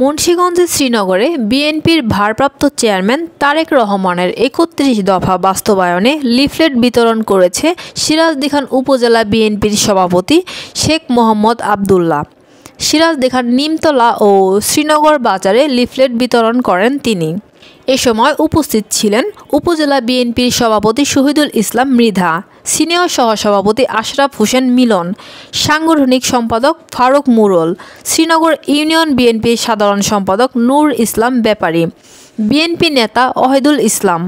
মুন্সিগঞ্জের শ্রীনগরে বিএনপির ভারপ্রাপ্ত চেয়ারম্যান তারেক রহমানের ৩১ দফা বাস্তবায়নে লিফলেট বিতরণ করেছে সিরাজদিখান উপজেলা বিএনপির সভাপতি শেখ মোহাম্মদ আবদুল্লাহ। সিরাজদিখান নিমতলা ও শ্রীনগর বাজারে লিফলেট বিতরণ করেন তিনি। এ সময় উপস্থিত ছিলেন উপজেলা বিএনপির সভাপতি শহীদুল ইসলাম মৃধা, সিনিয়র সহসভাপতি আশরাফ হোসেন মিলন, সাংগঠনিক সম্পাদক ফারুক মুরল, শ্রীনগর ইউনিয়ন বিএনপির সাধারণ সম্পাদক নূর ইসলাম ব্যাপারী, বিএনপি নেতা ওহিদুল ইসলাম,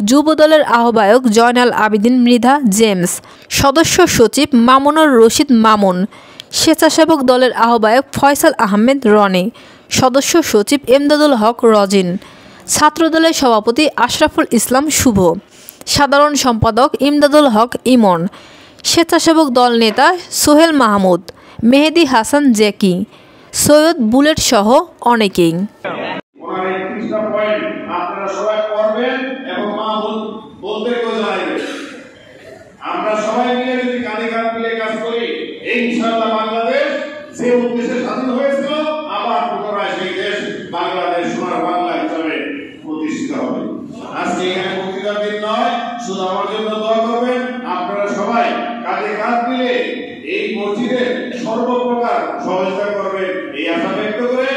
যুবদলের আহ্বায়ক জয়নাল আবেদিন মৃধা জেমস, সদস্য সচিব মামুনুর রশিদ মামুন, স্বেচ্ছাসেবক দলের আহ্বায়ক ফয়সাল আহমেদ রনি, সদস্য সচিব এমদাদুল হক রজিন, ছাত্রদলের সভাপতি আশরাফুল ইসলাম শুভ, সাধারণ সম্পাদক ইমদাদুল হক ইমন, স্বেচ্ছাসেবক দল নেতা সোহেল মাহমুদ, মেহেদি হাসান জেকি, সৈয়দ বুলেট সহ অনেকেই। আমরা সবাই মিলে যদি কাঁধে কাঁধ মিলে কাজ করি, ইনশাআল্লাহ বাংলাদেশ যে উদ্দেশ্যে স্বাধীন হয়েছিল আবার পুনরায় সেই দেশ বাংলাদেশ সোনার বাংলা হিসাবে প্রতিষ্ঠিত হবে। আজকে এখানে বক্তৃতার দিন নয়, শুধু আমার জন্য দোয়া করবেন। আপনারা সবাই কাঁধে কাঁধ মিলে এই মসজিদে সর্বপ্রকার সহযোগিতা করবেন এই আশা ব্যক্ত করে